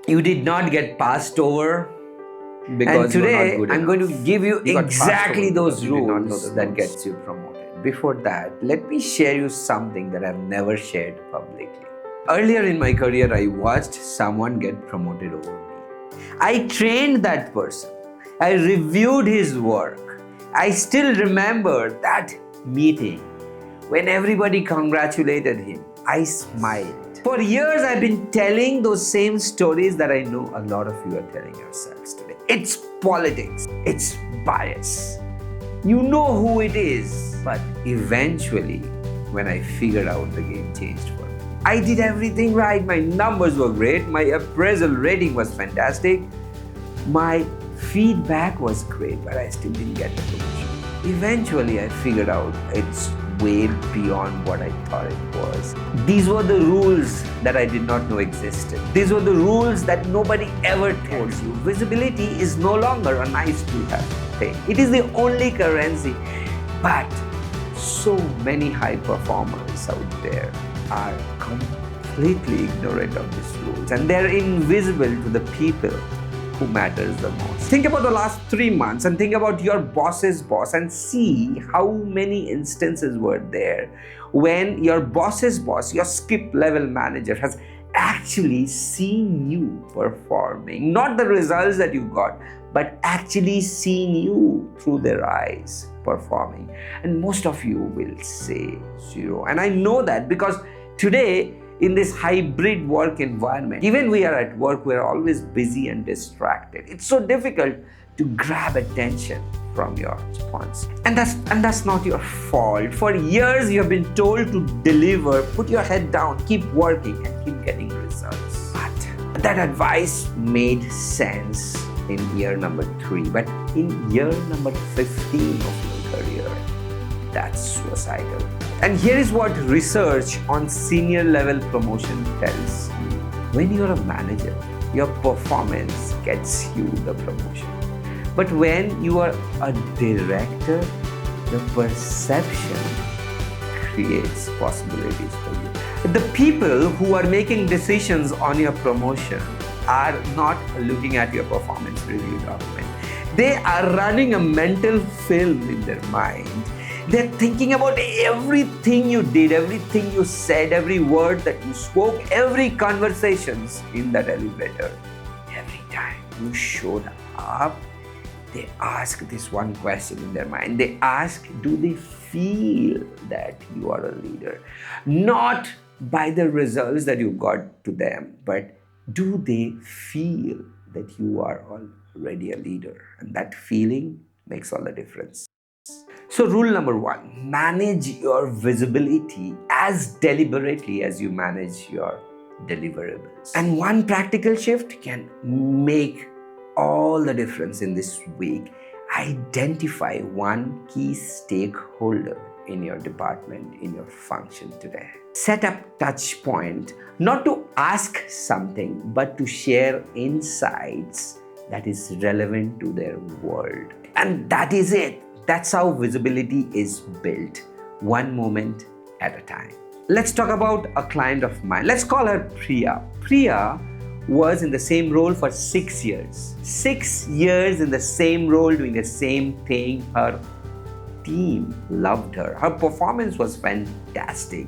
You did not get passed over because And you are not today, good I'm going to enough. give you You got passed exactly over those because you did not know rules the that rules. gets you promoted. Before that, let me share you something that I've never shared publicly. Earlier in my career, I watched someone get promoted over me. I trained that person. I reviewed his work. I still remember that meeting when everybody congratulated him. I smiled. For years, I've been telling those same stories that I know a lot of you are telling yourselves today. It's politics, it's bias. You know who it is. But eventually, when I figured out, the game changed for me. I did everything right. My numbers were great. My appraisal rating was fantastic. My feedback was great, but I still didn't get the promotion. Eventually, I figured out it's way beyond what I thought it was. These were the rules that I did not know existed. These were the rules that nobody ever told you. Visibility is no longer a nice to have thing. It is the only currency. But so many high performers out there are completely ignorant of these rules, and they're invisible to the people who matters the most. Think about the last 3 months and think about your boss's boss and see how many instances were there when your boss's boss, your skip level manager, has actually seen you performing. Not the results that you got, but actually seen you through their eyes performing. And most of you will say zero. And I know that because today, in this hybrid work environment, even we are at work, we're always busy and distracted. It's so difficult to grab attention from your sponsor. And that's not your fault. For years, you have been told to deliver, put your head down, keep working, and keep getting results. But that advice made sense in year number 3. But in year number 15 of your career, that's suicidal. And here is what research on senior level promotion tells you. When you're a manager, your performance gets you the promotion. But when you are a director, the perception creates possibilities for you. The people who are making decisions on your promotion are not looking at your performance review document. They are running a mental film in their mind. They're thinking about everything you did, everything you said, every word that you spoke, every conversations in that elevator. Every time you showed up, they ask this one question in their mind. They ask, do they feel that you are a leader? Not by the results that you got to them, but do they feel that you are already a leader? And that feeling makes all the difference. So rule number 1, manage your visibility as deliberately as you manage your deliverables. And one practical shift can make all the difference in this week. Identify one key stakeholder in your department, in your function today. Set up touch point, not to ask something, but to share insights that is relevant to their world. And that is it. That's how visibility is built, one moment at a time. Let's talk about a client of mine. Let's call her Priya. Priya was in the same role for 6 years. 6 years in the same role, doing the same thing. Her team loved her. Her performance was fantastic,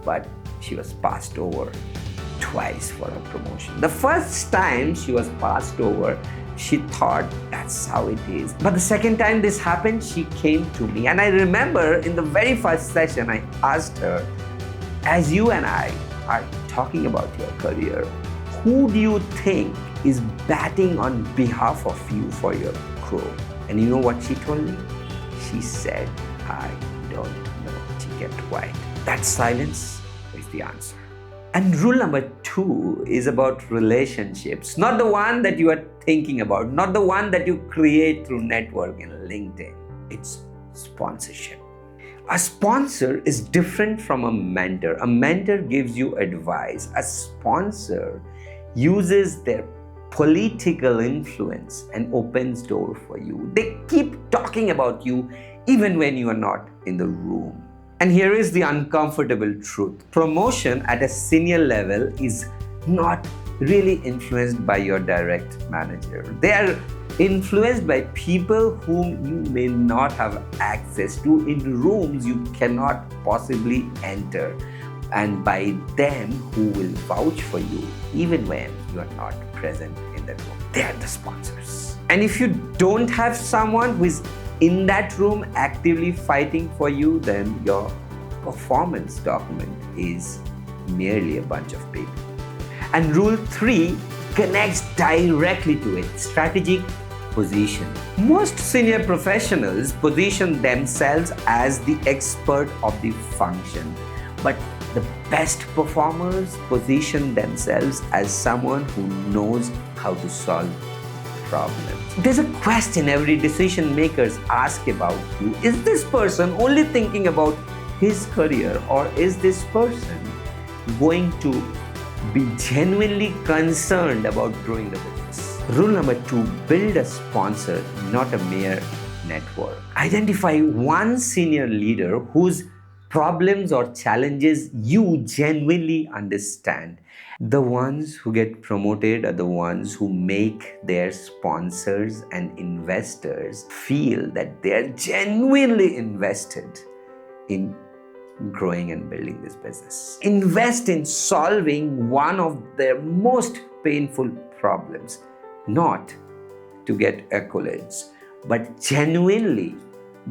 but she was passed over twice for a promotion. The first time she was passed over, she thought that's how it is. But the second time this happened, she came to me. And I remember in the very first session, I asked her, as you and I are talking about your career, who do you think is batting on behalf of you for your crew? And you know what she told me? She said, I don't know. She kept quiet. That silence is the answer. And rule number 2 is about relationships, not the one that you are thinking about, not the one that you create through network and LinkedIn. It's sponsorship. A sponsor is different from a mentor. A mentor gives you advice. A sponsor uses their political influence and opens doors for you. They keep talking about you even when you are not in the room. And here is the uncomfortable truth. Promotion at a senior level is not really influenced by your direct manager. They are influenced by people whom you may not have access to, in rooms you cannot possibly enter, and by them who will vouch for you even when you are not present in the room. They are the sponsors. And if you don't have someone who is in that room actively fighting for you, then your performance document is merely a bunch of paper. And rule 3 connects directly to it: strategic position. Most senior professionals position themselves as the expert of the function, but the best performers position themselves as someone who knows how to solve problems. There's a question every decision makers ask about you: is this person only thinking about his career, or is this person going to be genuinely concerned about growing the business? Rule number 2: build a sponsor, not a mere network. Identify one senior leader whose problems or challenges you genuinely understand. The ones who get promoted are the ones who make their sponsors and investors feel that they are genuinely invested in growing and building this business. Invest in solving one of their most painful problems, not to get accolades, but genuinely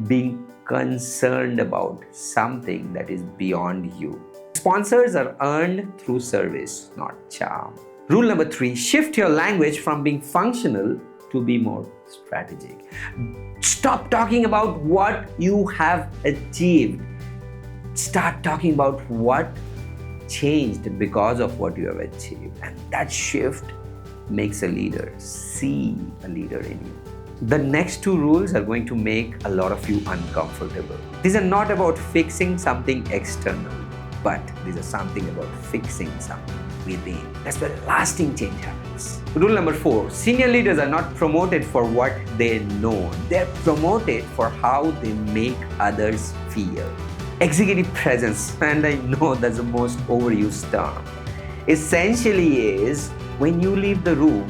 being concerned about something that is beyond you. Sponsors are earned through service, not charm. Rule number 3: shift your language from being functional to be more strategic. Stop talking about what you have achieved. Start talking about what changed because of what you have achieved. And that shift makes a leader see a leader in you. The next 2 rules are going to make a lot of you uncomfortable. These are not about fixing something external, but these are something about fixing something within. That's where lasting change happens. Rule number 4: senior leaders are not promoted for what they know. They're promoted for how they make others feel. Executive presence, and I know that's the most overused term, essentially is when you leave the room,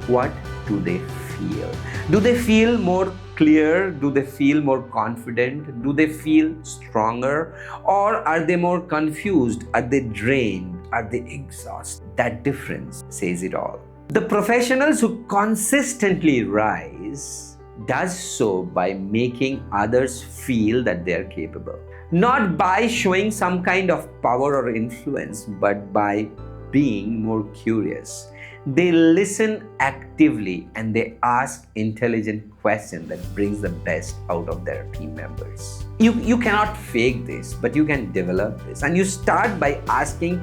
what do they feel? Do they feel more clear? Do they feel more confident? Do they feel stronger? Or are they more confused? Are they drained? Are they exhausted? That difference says it all. The professionals who consistently rise does so by making others feel that they are capable. Not by showing some kind of power or influence, but by being more curious. They listen actively and they ask intelligent questions that brings the best out of their team members. You cannot fake this, but you can develop this. And you start by asking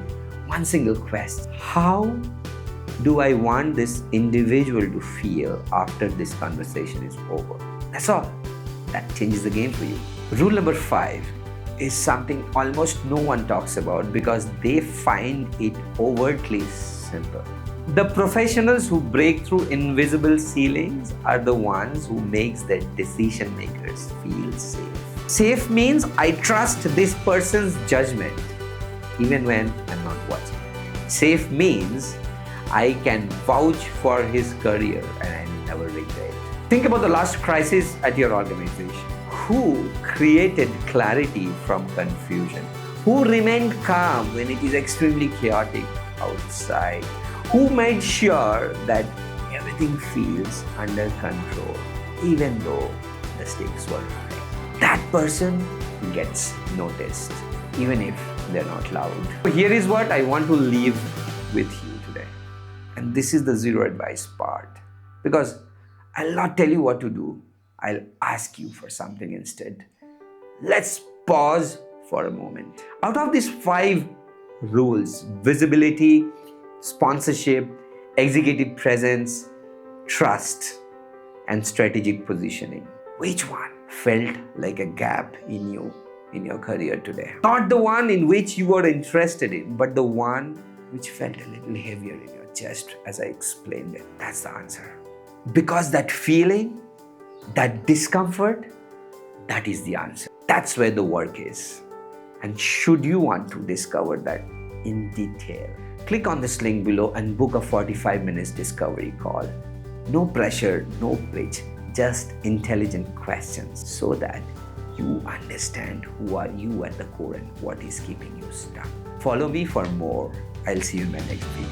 one single question: how do I want this individual to feel after this conversation is over? That's all. That changes the game for you. Rule number 5 is something almost no one talks about because they find it overtly simple. The professionals who break through invisible ceilings are the ones who makes their decision makers feel safe. Safe means I trust this person's judgment even when I'm not watching. Safe means I can vouch for his career and I never regret. Think about the last crisis at your organization. Who created clarity from confusion? Who remained calm when it is extremely chaotic outside? Who made sure that everything feels under control, even though the stakes were high? That person gets noticed, even if they're not loud. Here is what I want to leave with you today. And this is the zero advice part. Because I'll not tell you what to do. I'll ask you for something instead. Let's pause for a moment. Out of these 5 rules: visibility, sponsorship, executive presence, trust, and strategic positioning, which one felt like a gap in your career today? Not the one in which you were interested in, but the one which felt a little heavier in your chest as I explained it. That's the answer. Because that feeling, that discomfort, that is the answer. That's where the work is. And should you want to discover that in detail, Click on this link below and book a 45 minutes discovery call. No pressure, no pitch, just intelligent questions so that you understand who are you at the core and what is keeping you stuck. Follow me for more. I'll see you in my next video.